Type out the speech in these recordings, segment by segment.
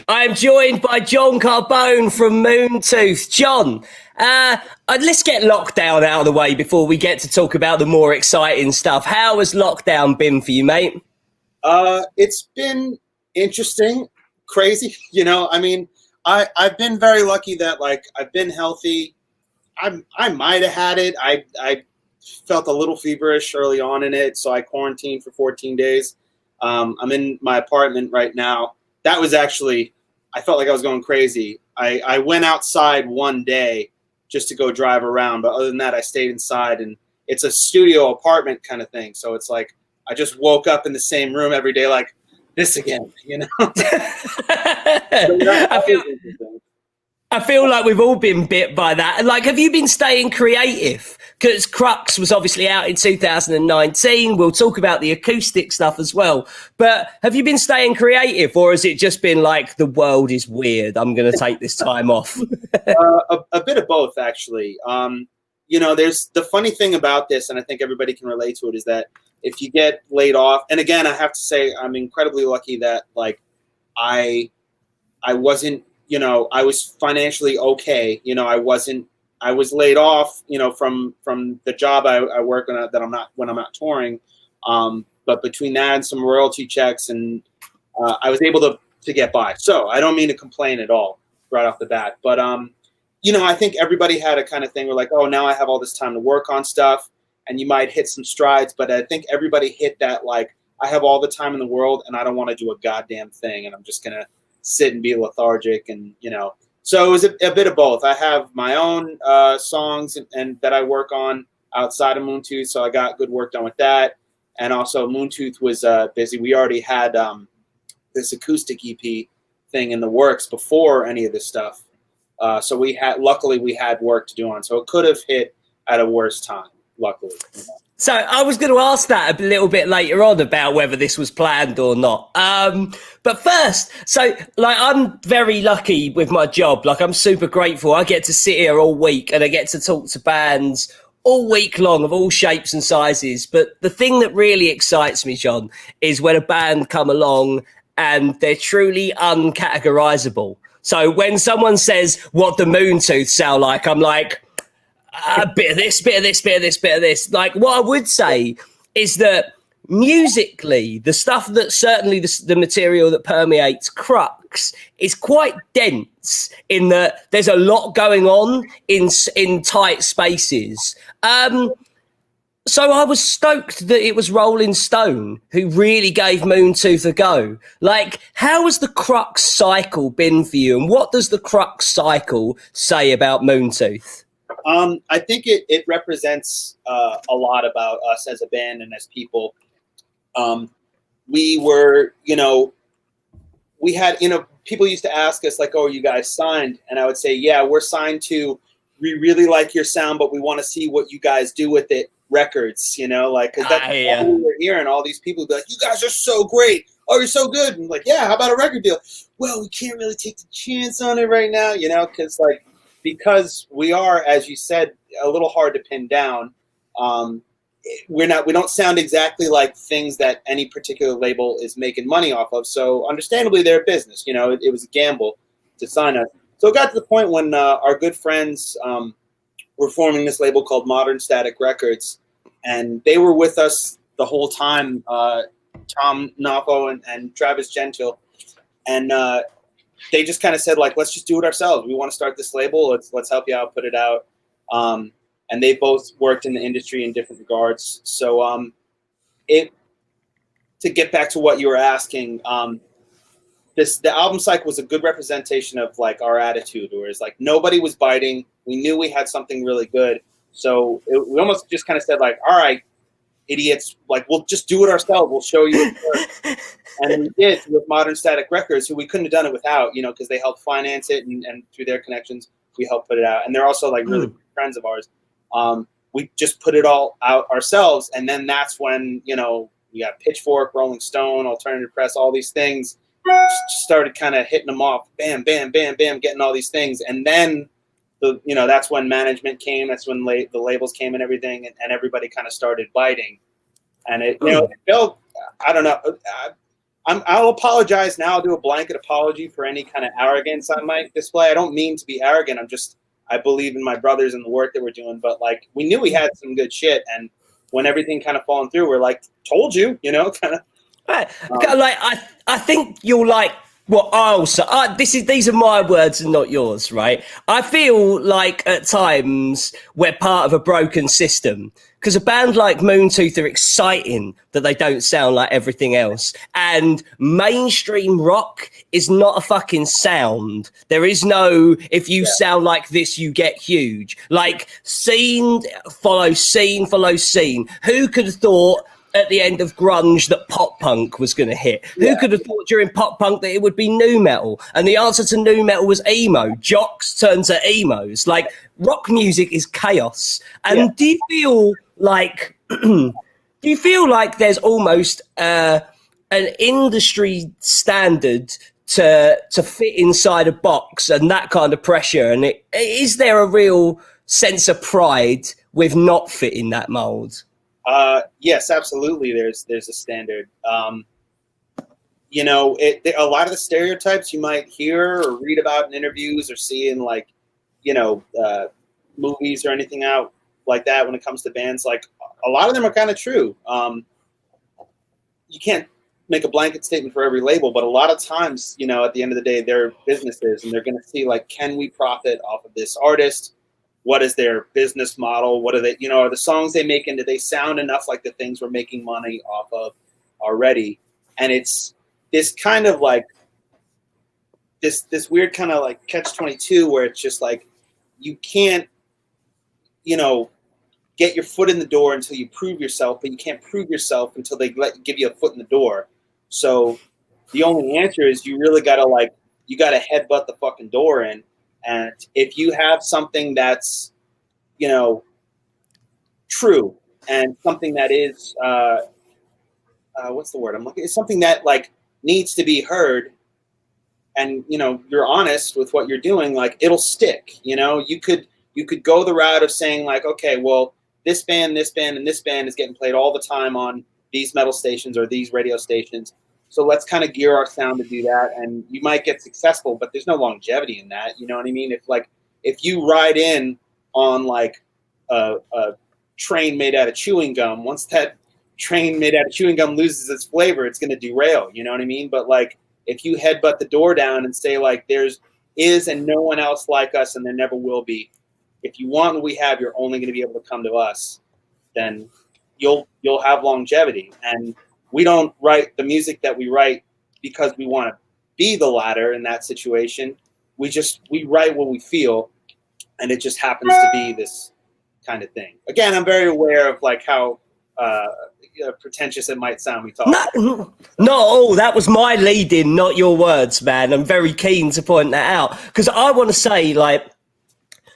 I am joined by John Carbone from Moontooth. John, let's get lockdown out of the way before we get to talk about the more exciting stuff. How has lockdown been for you, mate? It's been interesting, crazy. I've been very lucky that I've been healthy. I might have had it. I felt a little feverish early on in it, so I quarantined for 14 days. I'm in my apartment right now. That was actually, I felt like I was going crazy. I went outside one day just to go drive around, but other than that, I stayed inside, and it's a studio apartment kind of thing. So it's like I just woke up in the same room every day, like this again, I feel like we've all been bit by that. Like, have you been staying creative? Because Crux was obviously out in 2019. We'll talk about the acoustic stuff as well. But have you been staying creative, or has it just been like, the world is weird, I'm going to take this time off? A bit of both, actually. There's the funny thing about this, and I think everybody can relate to it, is that if you get laid off, and again, I have to say I'm incredibly lucky that I wasn't, I was financially okay. I was laid off, from the job I work on when I'm not touring. But between that and some royalty checks, and I was able to get by. So I don't mean to complain at all right off the bat. But, I think everybody had a kind of thing where like, oh, now I have all this time to work on stuff, and you might hit some strides. But I think everybody hit that, I have all the time in the world and I don't want to do a goddamn thing. And I'm just going to sit and be lethargic, and so it was a bit of both. I have my own songs and that I work on outside of Moontooth, so I got good work done with that. And also Moontooth was busy. We already had this acoustic EP thing in the works before any of this stuff, so luckily we had work to do on, so it could have hit at a worse time, luckily. So I was going to ask that a little bit later on about whether this was planned or not. But first, so I'm very lucky with my job. I'm super grateful. I get to sit here all week and I get to talk to bands all week long of all shapes and sizes. But the thing that really excites me, John, is when a band come along and they're truly uncategorizable. So when someone says what the Moontooth sound like, I'm like, a bit of this, bit of this, bit of this, bit of this. What I would say is that musically, the stuff that certainly the material that permeates Crux is quite dense in that there's a lot going on in tight spaces. So I was stoked that it was Rolling Stone who really gave Moontooth a go. How has the Crux cycle been for you, and what does the Crux cycle say about Moontooth? I think it represents a lot about us as a band and as people. We were, we had, people used to ask us oh, are you guys signed? And I would say, yeah, we're signed to, we really like your sound, but we want to see what you guys do with it records, because that's what we were hearing. All these people be like, you guys are so great. Oh, you're so good. And yeah, how about a record deal? Well, we can't really take the chance on it right now, because we are, as you said, a little hard to pin down. We don't sound exactly like things that any particular label is making money off of. So understandably, they're a business. It was a gamble to sign us. So it got to the point when our good friends were forming this label called Modern Static Records, and they were with us the whole time. Tom Napo and Travis Gentile, and they just kind of said let's just do it ourselves. We want to start this label. Let's help you out, put it out. And they both worked in the industry in different regards. So to get back to what you were asking, the album cycle was a good representation of our attitude, whereas nobody was biting. We knew we had something really good. So we almost just kind of said all right, idiots, we'll just do it ourselves. We'll show you it first. And we did with Modern Static Records, who we couldn't have done it without, because they helped finance it, and through their connections, we helped put it out. And they're also really good friends of ours. We just put it all out ourselves. And then that's when, we got Pitchfork, Rolling Stone, Alternative Press, all these things started kind of hitting them off. Bam, bam, bam, bam, getting all these things. And then, that's when management came. That's when the labels came and everything. And everybody kind of started biting. And it felt, I don't know. I'll apologize now. I'll do a blanket apology for any kind of arrogance I might display. I don't mean to be arrogant. I believe in my brothers and the work that we're doing. But like, we knew we had some good shit, and when everything kind of fallen through, we're like, told you, kind of. Right. Like I think you'll like what I'll say. These are my words and not yours, right? I feel like at times we're part of a broken system because a band like Moontooth are exciting that they don't sound like everything else. And mainstream rock is not a fucking sound. There is no, if you sound like this, you get huge. Like scene follows scene follows scene. Who could have thought at the end of grunge that pop punk was going to hit? Who could have thought during pop punk that it would be nu metal? And the answer to nu metal was emo. Jocks turned to emos. Like, rock music is chaos. And do you feel like there's almost an industry standard to fit inside a box and that kind of pressure? And is there a real sense of pride with not fitting that mold? Yes, absolutely. There's a standard. A lot of the stereotypes you might hear or read about in interviews or see in like, movies or anything out like that when it comes to bands, like a lot of them are kind of true. You can't make a blanket statement for every label, but a lot of times, at the end of the day, they're businesses and they're going to see like, can we profit off of this artist? What is their business model? What are they, are the songs they make, and do they sound enough like the things we're making money off of already? And it's this kind of like this weird kind of like catch-22 where it's just like you can't, get your foot in the door until you prove yourself, but you can't prove yourself until they give you a foot in the door. So the only answer is you really gotta headbutt the fucking door in. And if you have something that's, true and something that is, what's the word I'm looking? It's something that like needs to be heard, and you're honest with what you're doing, like it'll stick. You could go the route of saying like, okay, well, this band, and this band is getting played all the time on these metal stations or these radio stations. So let's kind of gear our sound to do that, and you might get successful, but there's no longevity in that. You know what I mean? If you ride in on like a train made out of chewing gum, once that train made out of chewing gum loses its flavor, it's going to derail. You know what I mean? But like if you headbutt the door down and say like there's and no one else like us, and there never will be. If you want what we have, you're only going to be able to come to us. Then you'll have longevity. And we don't write the music that we write because we want to be the latter in that situation. We write what we feel, and it just happens to be this kind of thing. Again, I'm very aware of like how pretentious it might sound. We talk. No, that was my lead in, not your words, man. I'm very keen to point that out because I want to say like,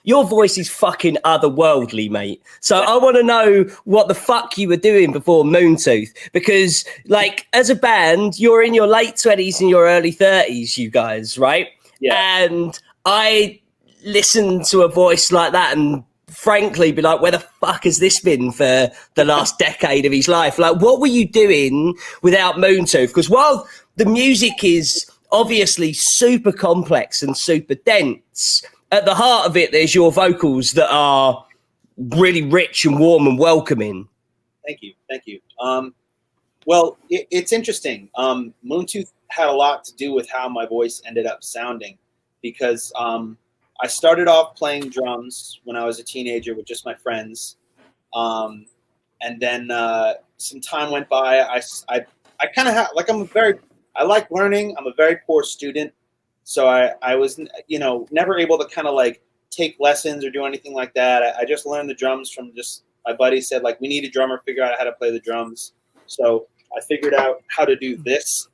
your voice is fucking otherworldly, mate. So I want to know what the fuck you were doing before Moontooth. Because, like, as a band, you're in your late 20s and your early 30s, you guys, right? Yeah. And I listened to a voice like that and frankly be like, where the fuck has this been for the last decade of his life? Like, what were you doing without Moontooth? Because while the music is obviously super complex and super dense, at the heart of it, there's your vocals that are really rich and warm and welcoming. Thank you. Well, it's interesting. Moontooth had a lot to do with how my voice ended up sounding because I started off playing drums when I was a teenager with just my friends. And then some time went by. I kind of have, like, I like learning. I'm a very poor student. So I was, never able to kind of like take lessons or do anything like that. I just learned the drums from just my buddy said like, we need a drummer, figure out how to play the drums. So I figured out how to do this,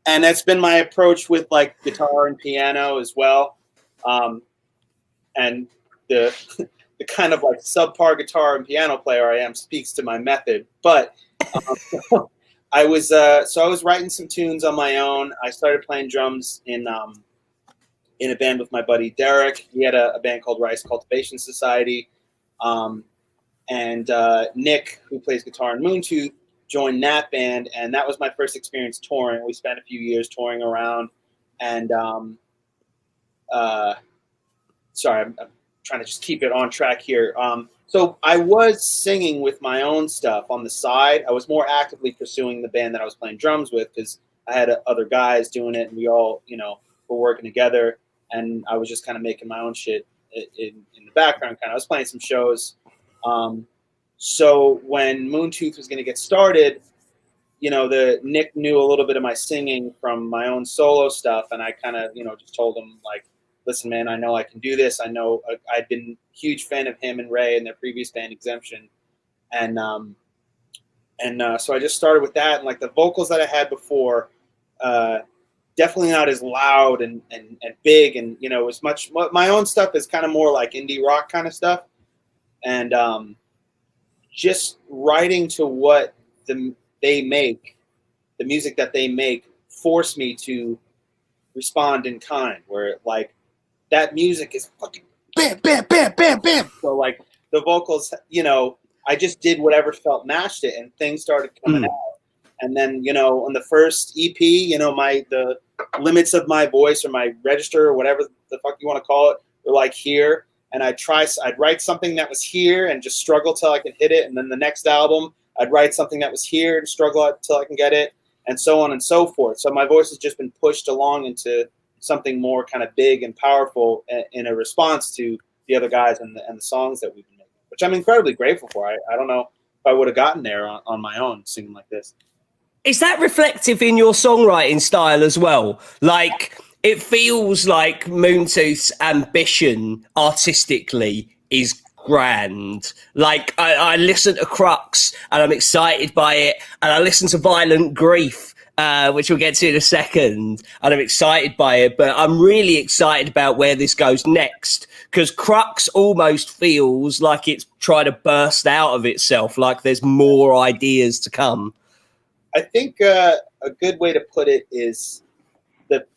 and that's been my approach with like guitar and piano as well. And the kind of like subpar guitar and piano player I am speaks to my method, but I was writing some tunes on my own. I started playing drums in a band with my buddy Derek. He had a band called Rice Cultivation Society, and Nick, who plays guitar in Moontooth, joined that band, and that was my first experience touring. We spent a few years touring around, and sorry, I'm trying to just keep it on track here. So I was singing with my own stuff on the side. I was more actively pursuing the band that I was playing drums with because I had other guys doing it, and we all, were working together. And I was just kind of making my own shit in the background. I was playing some shows. So when Moontooth was going to get started, the Nick knew a little bit of my singing from my own solo stuff, and I kind of, just told him like, listen, man, I know I can do this. I know I'd been a huge fan of him and Ray and their previous band Exemption. And so I just started with that. And like the vocals that I had before, definitely not as loud and big. And, as much, my own stuff is kind of more like indie rock kind of stuff. And just writing to what they make, the music that they make, forced me to respond in kind, where like, that music is fucking bam, bam, bam, bam, bam. So like the vocals, I just did whatever felt matched it, and things started coming out. And then, on the first EP, the limits of my voice or my register or whatever the fuck you want to call it, were like here. And I'd write something that was here and just struggle till I could hit it. And then the next album, I'd write something that was here and struggle till I can get it, and so on and so forth. So my voice has just been pushed along into something more kind of big and powerful in a response to the other guys and the songs that we've been making, which I'm incredibly grateful for. I don't know if I would have gotten there on my own singing like this. Is that reflective in your songwriting style as well? Like, it feels like Moontooth's ambition artistically is grand. Like, I listen to Crux and I'm excited by it, and I listen to Violent Grief, which we'll get to in a second, and I'm excited by it, but I'm really excited about where this goes next, because Crux almost feels like it's trying to burst out of itself, like there's more ideas to come. I think a good way to put it is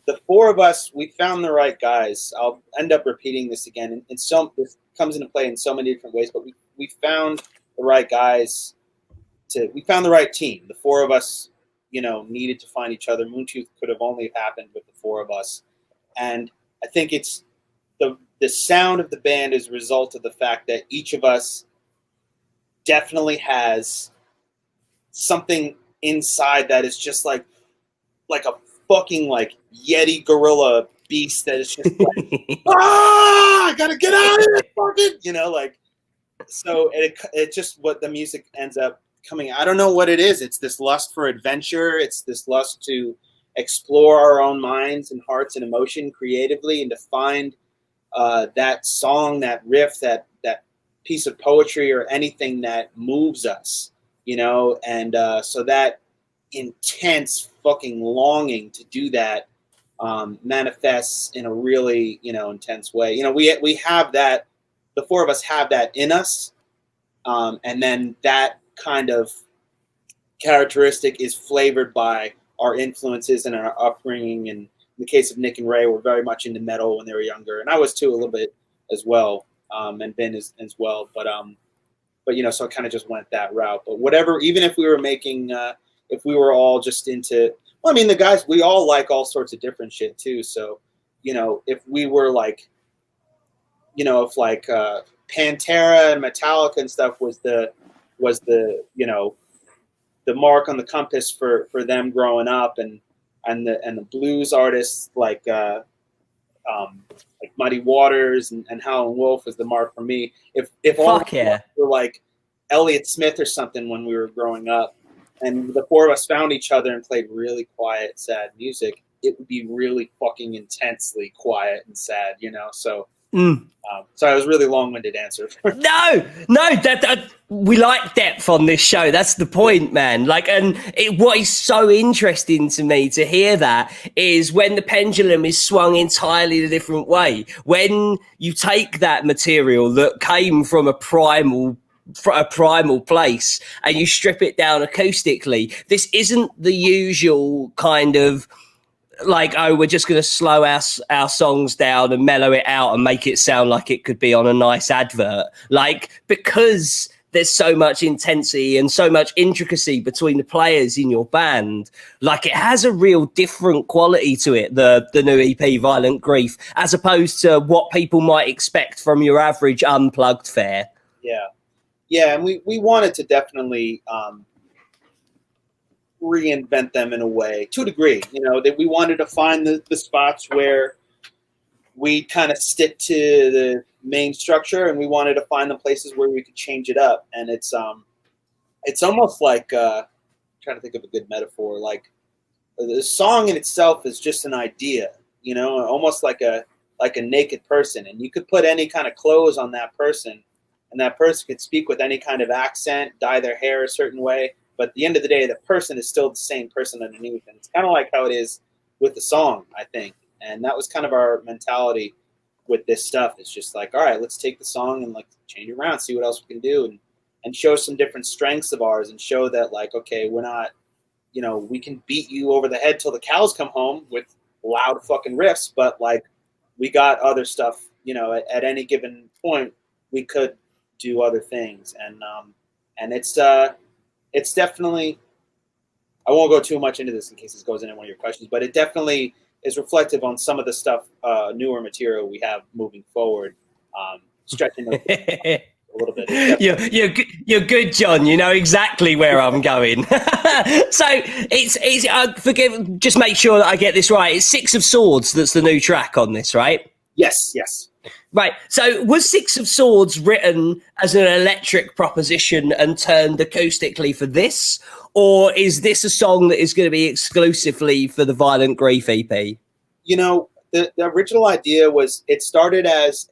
the four of us, we found the right guys. I'll end up repeating this again, and this comes into play in so many different ways, but we found the right guys. We found the right team. The four of us, needed to find each other. Moontooth could have only happened with the four of us. And I think it's the sound of the band is a result of the fact that each of us definitely has something inside that is just like a fucking like Yeti gorilla beast that is just like, I gotta get out of here, fucking, so it just what the music ends up coming. I don't know what it is. It's this lust for adventure. It's this lust to explore our own minds and hearts and emotion creatively, and to find that song, that riff, that piece of poetry or anything that moves us, and so that intense fucking longing to do that manifests in a really, intense way. We have that, the four of us have that in us, and then that kind of characteristic is flavored by our influences and our upbringing. And in the case of Nick and Ray, were very much into metal when they were younger, and I was too a little bit as well, and Ben as well. But so it kind of just went that route. But whatever, even if we were making, if we were all just into, the guys, we all like all sorts of different shit too. So, if we were like, if like Pantera and Metallica and stuff was the the mark on the compass for them growing up, and the blues artists like Muddy Waters and Howlin' Wolf was the mark for me. If all were like Elliott Smith or something when we were growing up, and the four of us found each other and played really quiet, sad music, it would be really fucking intensely quiet and sad, So. So I was really long-winded answer. No, that we like depth on this show. That's the point, man. Like, and what is so interesting to me to hear that is when the pendulum is swung entirely a different way. When you take that material that came from a primal place and you strip it down acoustically, this isn't the usual kind of like, oh, we're just going to slow our songs down and mellow it out and make it sound like it could be on a nice advert. Like, because there's so much intensity and so much intricacy between the players in your band. Like, it has a real different quality to it, the new EP, Violent Grief, as opposed to what people might expect from your average unplugged fare. Yeah, and we wanted to definitely reinvent them in a way, to a degree. You know, that we wanted to find the spots where we kind of stick to the main structure, and we wanted to find the places where we could change it up. And it's almost like trying to think of a good metaphor. Like, the song in itself is just an idea, you know, almost like a naked person, and you could put any kind of clothes on that person, and that person could speak with any kind of accent, dye their hair a certain way. But at the end of the day, the person is still the same person underneath. And it's kind of like how it is with the song, I think. And that was kind of our mentality with this stuff. It's just like, all right, let's take the song and like change it around, see what else we can do, and show some different strengths of ours, and show that, like, okay, we're not, you know, we can beat you over the head till the cows come home with loud fucking riffs, but like, we got other stuff, you know, at any given point, we could do other things. And it's definitely, I won't go too much into this in case this goes into one of your questions, but it definitely is reflective on some of the stuff, newer material we have moving forward, stretching a little bit. You're good, John. You know exactly where I'm going. So it's forgive. Just make sure that I get this right. It's Six of Swords that's the new track on this, right? Yes. Right. So was Six of Swords written as an electric proposition and turned acoustically for this? Or is this a song that is going to be exclusively for the Violent Grief EP? You know, the original idea was, it started as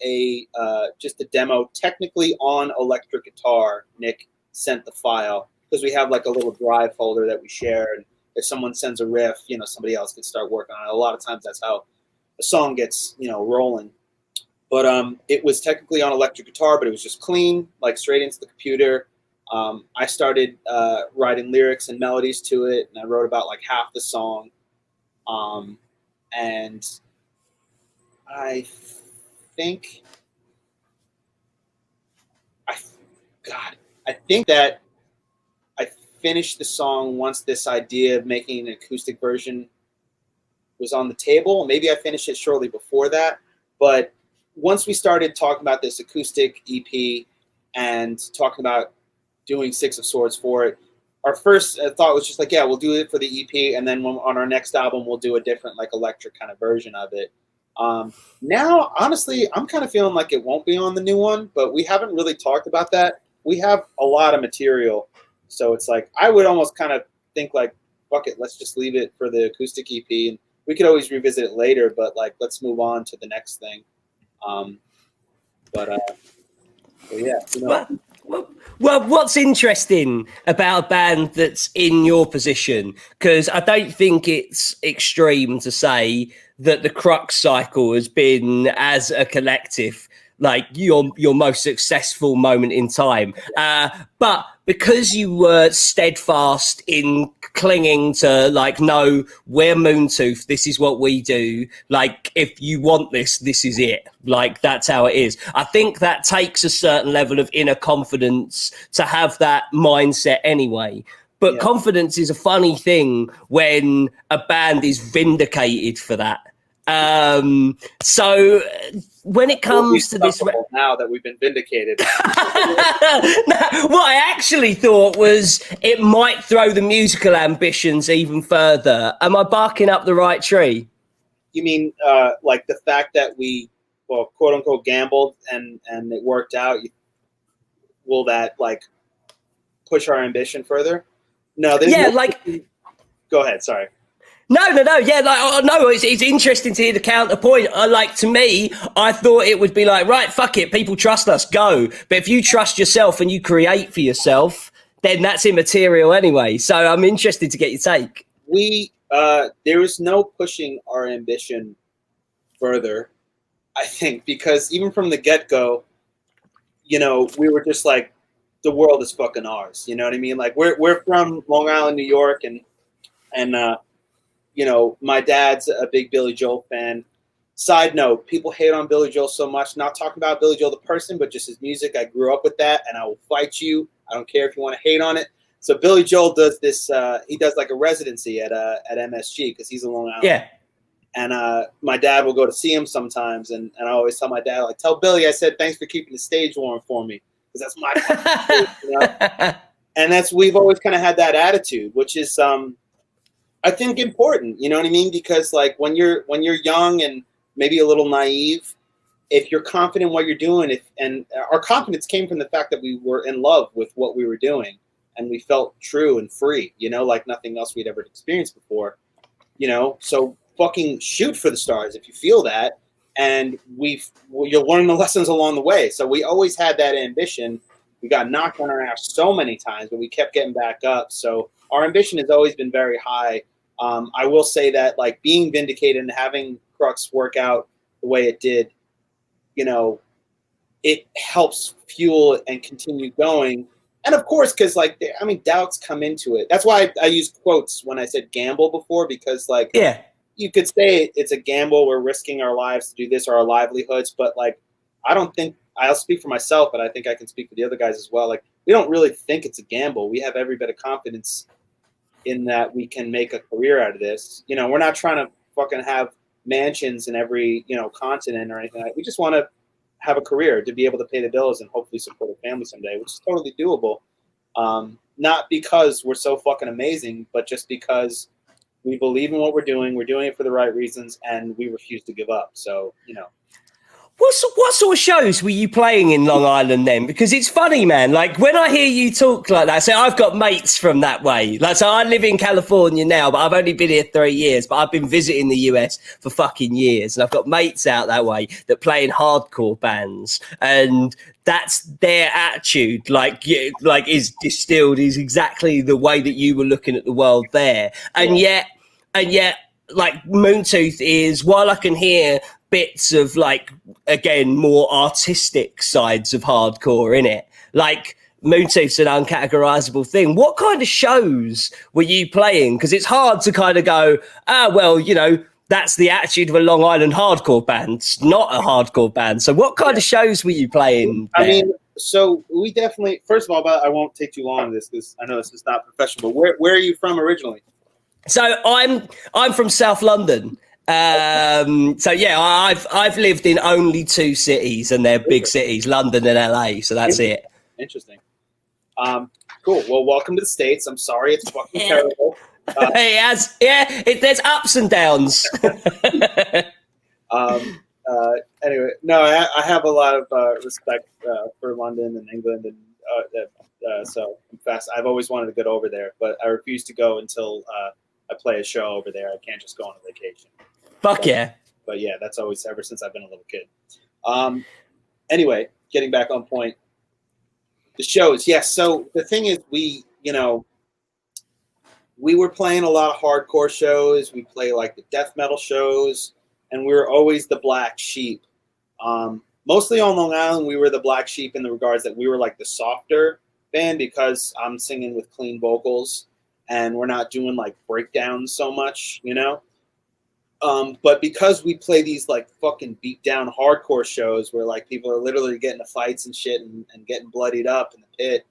just a demo, technically on electric guitar. Nick sent the file because we have like a little drive folder that we share. And if someone sends a riff, you know, somebody else can start working on it. A lot of times that's how a song gets, you know, rolling. But it was technically on electric guitar, but it was just clean, like straight into the computer. I started writing lyrics and melodies to it, and I wrote about like half the song. And I think that I finished the song once this idea of making an acoustic version was on the table. Maybe I finished it shortly before that, but once we started talking about this acoustic EP and talking about doing Six of Swords for it, our first thought was just like, yeah, we'll do it for the EP, and then on our next album, we'll do a different, like, electric kind of version of it. Now, honestly, I'm kind of feeling like it won't be on the new one, but we haven't really talked about that. We have a lot of material, so it's like, I would almost kind of think like, fuck it, let's just leave it for the acoustic EP, and we could always revisit it later, but like, let's move on to the next thing. But yeah, you know. Well, what's interesting about a band that's in your position, because I don't think it's extreme to say that the Crux cycle has been, as a collective, like your most successful moment in time. But because you were steadfast in clinging to, like, no, we're Moontooth, this is what we do. Like, if you want this, this is it. Like, that's how it is. I think that takes a certain level of inner confidence to have that mindset anyway. But confidence is a funny thing when a band is vindicated for that. So when it comes to this, now that we've been vindicated, what I actually thought was it might throw the musical ambitions even further. Am I barking up the right tree? You mean like the fact that we, well, quote unquote, gambled and it worked out? Will that like push our ambition further? No, go ahead. Sorry. No. Yeah, like, no, it's interesting to hear the counterpoint. Like, to me, I thought it would be like, right, fuck it, people trust us, go. But if you trust yourself and you create for yourself, then that's immaterial anyway. So I'm interested to get your take. There is no pushing our ambition further, I think, because even from the get-go, you know, we were just like, the world is fucking ours. You know what I mean? Like, we're from Long Island, New York, and you know, my dad's a big Billy Joel fan. Side note, people hate on Billy Joel so much. Not talking about Billy Joel the person, but just his music. I grew up with that, and I will fight you. I don't care if you want to hate on it. So Billy Joel does this. He does like a residency at MSG because he's in Long Island. Yeah. And my dad will go to see him sometimes, and I always tell my dad, like, tell Billy I said thanks for keeping the stage warm for me, because that's my stage, you know? And we've always kind of had that attitude, which is I think important, you know what I mean? Because like when you're young and maybe a little naive, if you're confident in what you're doing, and our confidence came from the fact that we were in love with what we were doing, and we felt true and free, you know, like nothing else we'd ever experienced before, you know. So fucking shoot for the stars if you feel that, and you'll learn the lessons along the way. So we always had that ambition. We got knocked on our ass so many times, but we kept getting back up. So our ambition has always been very high. I will say that, like, being vindicated and having Crux work out the way it did, you know, it helps fuel and continue going. And of course, because like, I mean, doubts come into it. That's why I used quotes when I said gamble before, because like, Yeah. you could say it's a gamble. We're risking our lives to do this, or our livelihoods. But like, I don't think, I'll speak for myself, but I think I can speak for the other guys as well. Like, we don't really think it's a gamble. We have every bit of confidence in that we can make a career out of this. You know, we're not trying to fucking have mansions in every, you know, continent or anything like that. We just want to have a career to be able to pay the bills and hopefully support a family someday, which is totally doable. Not because we're so fucking amazing, but just because we believe in what we're doing it for the right reasons, and we refuse to give up. So, you know. What sort of shows were you playing in Long Island then? Because it's funny, man. Like, when I hear you talk like that, so I've got mates from that way. Like, so I live in California now, but I've only been here 3 years, but I've been visiting the US for fucking years. And I've got mates out that way that play in hardcore bands. And that's their attitude, like is distilled, is exactly the way that you were looking at the world there. And yet, like, Moontooth is, while I can hear bits of, like, again, more artistic sides of hardcore in it, like, Moontooth's an uncategorizable thing. What kind of shows were you playing? Because it's hard to kind of go, well, you know, that's the attitude of a Long Island hardcore band. It's not a hardcore band. So what kind of shows were you playing there? I mean, so we definitely, first of all, but I won't take too long on this because I know this is not professional, but where are you from originally? So I'm from South London. So yeah, I've lived in only 2 cities, and they're big cities, London and LA. So that's it. Interesting. Cool. Well, welcome to the States. I'm sorry, it's fucking terrible. There's ups and downs. Anyway, no, I have a lot of respect for London and England, and so I'm fast. I've always wanted to get over there, but I refuse to go until I play a show over there. I can't just go on a vacation. Fuck yeah. But yeah, that's always, ever since I've been a little kid. Anyway, getting back on point. The shows, yes. So the thing is, we were playing a lot of hardcore shows. We play like the death metal shows, and we were always the black sheep. Mostly on Long Island, we were the black sheep in the regards that we were like the softer band, because I'm singing with clean vocals, and we're not doing like breakdowns so much, you know? But because we play these like fucking beat down hardcore shows where like people are literally getting into fights and shit and getting bloodied up in the pit,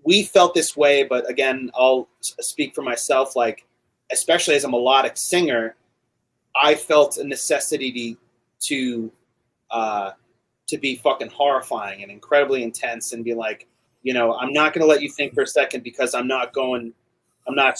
we felt this way. But again, I'll speak for myself, like, especially as a melodic singer, I felt a necessity to be fucking horrifying and incredibly intense, and be like, you know, I'm not going to let you think for a second, because I'm not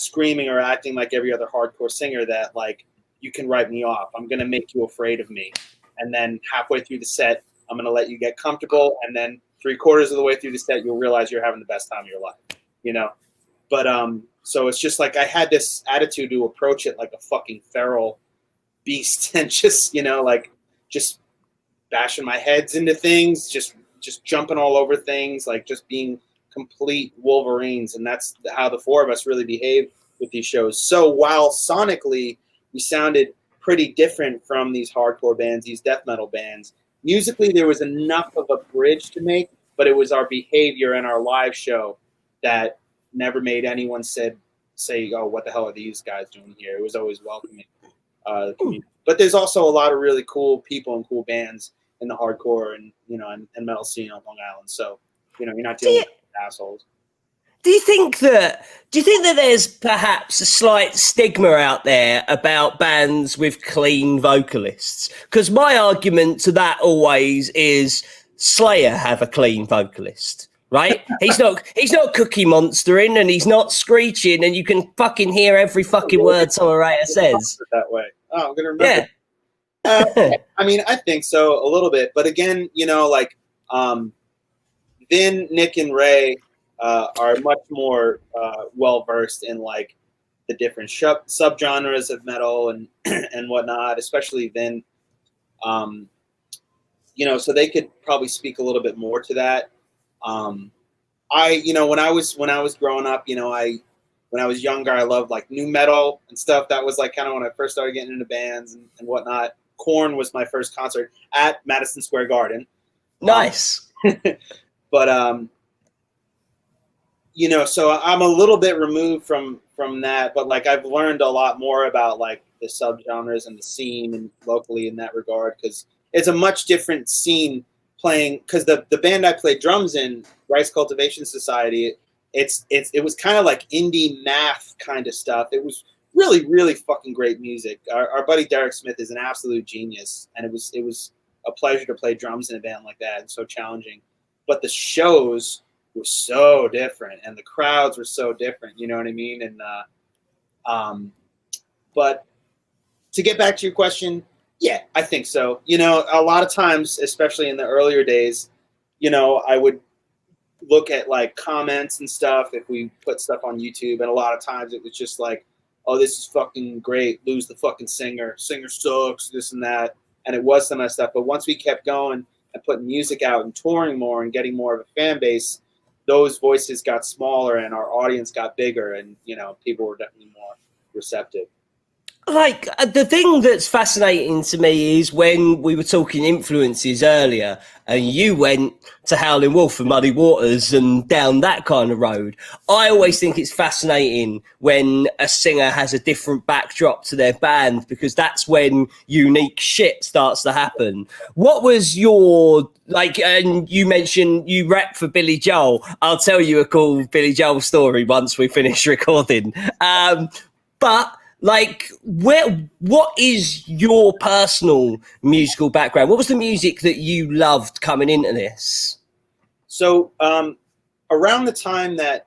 screaming or acting like every other hardcore singer that like you can write me off. I'm going to make you afraid of me. And then halfway through the set, I'm going to let you get comfortable. And then 3/4 of the way through the set, you'll realize you're having the best time of your life, you know? But, so it's just like, I had this attitude to approach it like a fucking feral beast, and just, you know, like just bashing my heads into things, just jumping all over things, like just being complete Wolverines. And that's how the 4 of us really behaved with these shows. So while sonically we sounded pretty different from these hardcore bands, these death metal bands, musically there was enough of a bridge to make, but it was our behavior and our live show that never made anyone say, oh, what the hell are these guys doing here? It was always welcoming. community. But there's also a lot of really cool people and cool bands in the hardcore and and metal scene on Long Island. So you're not dealing with assholes. Do you think that there's perhaps a slight stigma out there about bands with clean vocalists? Because my argument to that always is Slayer have a clean vocalist, right? He's not Cookie Monstering and he's not screeching, and you can fucking hear every fucking word Summer Rae says. That way. Oh, I'm gonna remember. Yeah. I mean, I think so a little bit, but again, Vin, Nick, and Ray are much more well versed in like the different subgenres of metal and and whatnot, especially Vin. So they could probably speak a little bit more to that. When I was growing up, when I was younger, I loved like new metal and stuff. That was like kind of when I first started getting into bands and whatnot. Korn was my first concert at Madison Square Garden. Nice. But so I'm a little bit removed from that, but like I've learned a lot more about like the subgenres and the scene and locally in that regard, because it's a much different scene playing, because the band I played drums in, Rice Cultivation Society, it was kind of like indie math kind of stuff. It was really, really fucking great music. Our buddy Derek Smith is an absolute genius, and it was a pleasure to play drums in a band like that, and so challenging. But the shows were so different, and the crowds were so different. You know what I mean? And but to get back to your question, yeah, I think so. A lot of times, especially in the earlier days, I would look at like comments and stuff if we put stuff on YouTube, and a lot of times it was just like, oh, this is fucking great, lose the fucking singer sucks, this and that, and it was some of that stuff. But once we kept going and putting music out and touring more and getting more of a fan base, those voices got smaller and our audience got bigger, and people were definitely more receptive. Like, the thing that's fascinating to me is when we were talking influences earlier and you went to Howlin' Wolf and Muddy Waters and down that kind of road, I always think it's fascinating when a singer has a different backdrop to their band, because that's when unique shit starts to happen. What was your, like, and you mentioned you rap for Billy Joel. I'll tell you a cool Billy Joel story once we finish recording. But like, what is your personal musical background? What was the music that you loved coming into this? So around the time that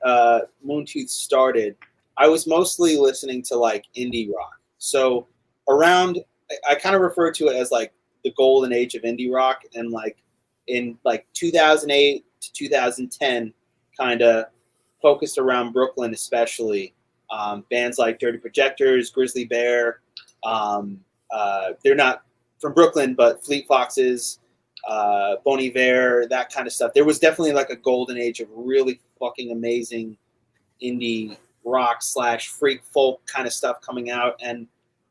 Moontooth started, I was mostly listening to like indie rock. So I kind of refer to it as like the golden age of indie rock, and like in like 2008 to 2010, kind of focused around Brooklyn especially. Bands like Dirty Projectors, Grizzly Bear, they're not from Brooklyn, but Fleet Foxes, Bon Iver, that kind of stuff. There was definitely like a golden age of really fucking amazing indie rock / freak folk kind of stuff coming out. And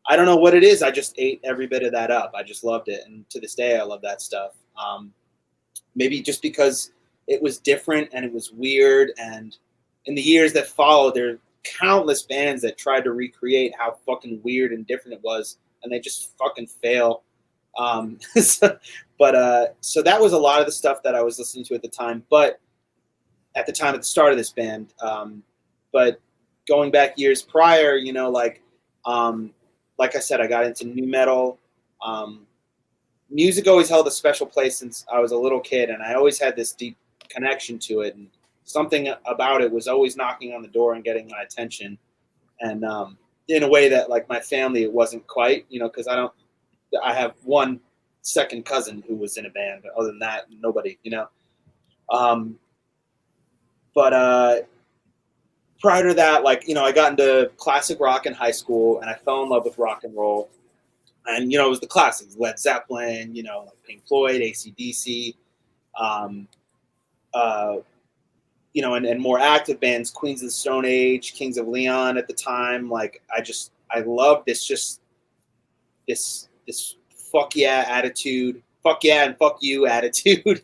I don't know what it is. I just ate every bit of that up. I just loved it. And to this day, I love that stuff. Maybe just because it was different and it was weird. And in the years that followed, there countless bands that tried to recreate how fucking weird and different it was, and they just fucking fail. So that was a lot of the stuff that I was listening to at the time. But at the start of this band, but going back years prior, like I said, I got into new metal. Music always held a special place since I was a little kid, and I always had this deep connection to it, and something about it was always knocking on the door and getting my attention. And in a way that like my family, it wasn't quite, because I have one second cousin who was in a band. Other than that, nobody, But prior to that, like, I got into classic rock in high school, and I fell in love with rock and roll. And, it was the classics, Led Zeppelin, like Pink Floyd, AC/DC, and more active bands, Queens of the Stone Age, Kings of Leon at the time. Like, I loved this fuck yeah attitude, fuck yeah and fuck you attitude.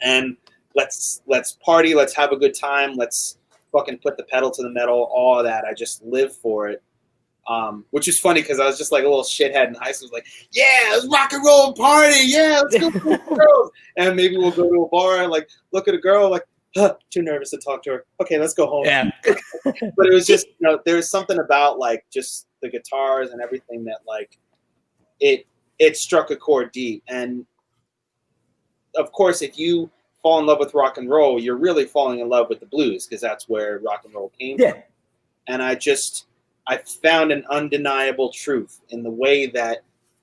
And let's party, let's have a good time, let's fucking put the pedal to the metal, all of that. I just live for it. which is funny because I was just like a little shithead in high school. Like, yeah, let's rock and roll party. Yeah, let's go to girls. And maybe we'll go to a bar and like look at a girl like, too nervous to talk to her. Okay, let's go home. Yeah. But it was just, there was something about like just the guitars and everything that like it struck a chord deep. And of course, if you fall in love with rock and roll, you're really falling in love with the blues because that's where rock and roll came from. And I found an undeniable truth in the way that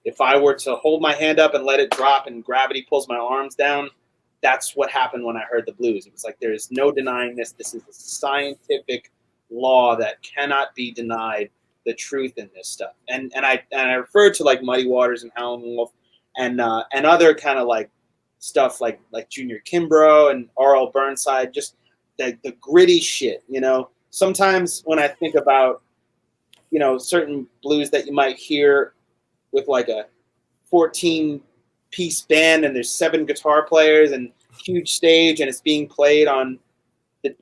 if I were to hold my hand up and let it drop and gravity pulls my arms down, that's what happened when I heard the blues. It was like, there's no denying this. This is a scientific law that cannot be denied, the truth in this stuff. And I referred to like Muddy Waters and Howlin' Wolf and other kind of like stuff like Junior Kimbrough and R.L. Burnside, just the gritty shit, Sometimes when I think about, certain blues that you might hear with like a 14-piece band and there's 7 guitar players and huge stage and it's being played on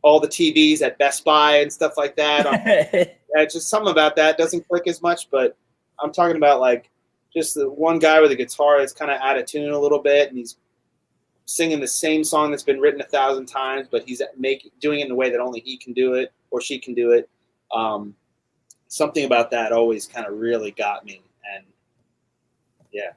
all the TVs at Best Buy and stuff like that. Just something about that doesn't click as much, but I'm talking about like just the one guy with a guitar that's kind of out of tune a little bit and he's singing the same song that's been written 1,000 times, but he's doing it in a way that only he can do it or she can do it. Something about that always kind of really got me. And yeah.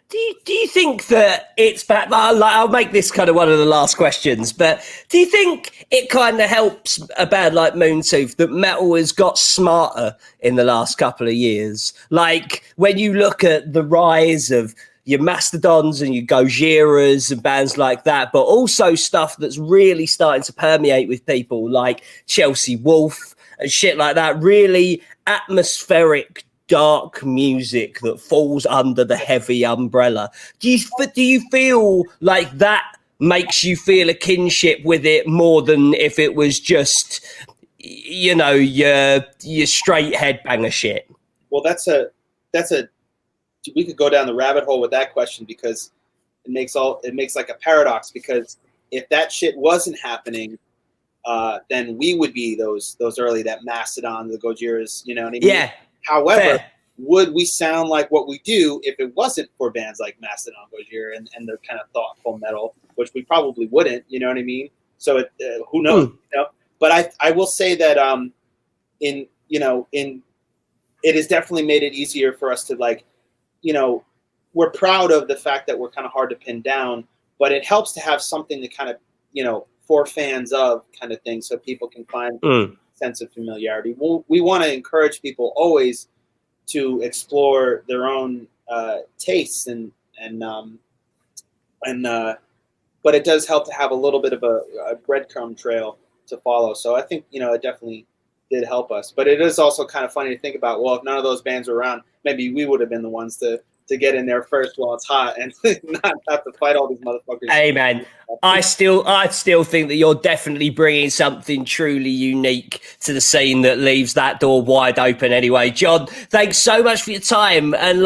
Do you think that it's bad? I'll make this kind of one of the last questions, but do you think it kind of helps a band like Moontooth that metal has got smarter in the last couple of years? Like when you look at the rise of your Mastodons and your Gojiras and bands like that, but also stuff that's really starting to permeate with people like Chelsea Wolfe and shit like that, really atmospheric, dark music that falls under the heavy umbrella. Do you feel like that makes you feel a kinship with it more than if it was just, your straight headbanger shit? Well, we could go down the rabbit hole with that question because it makes like a paradox, because if that shit wasn't happening, then we would be those early, that Mastodon, the Gojiras, you know what I mean? Yeah. However, would we sound like what we do if it wasn't for bands like Mastodon, Gojira, and their kind of thoughtful metal, which we probably wouldn't, you know what I mean? So who knows? But I will say that it has definitely made it easier for us to like, we're proud of the fact that we're kind of hard to pin down, but it helps to have something to kind of, for fans of kind of thing, so people can find a sense of familiarity. We want to encourage people always to explore their own tastes but it does help to have a little bit of a breadcrumb trail to follow. So I think, it definitely did help us. But it is also kind of funny to think about, well, if none of those bands were around, maybe we would have been the ones to get in there first while it's hot and not have to fight all these motherfuckers. Hey, man, I still think that you're definitely bringing something truly unique to the scene that leaves that door wide open anyway. John, thanks so much for your time. And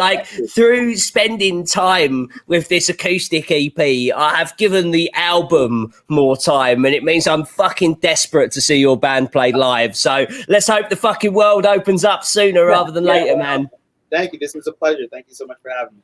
through spending time with this acoustic EP, I have given the album more time, and it means I'm fucking desperate to see your band play live. So let's hope the fucking world opens up sooner rather than later, man. Thank you. This was a pleasure. Thank you so much for having me.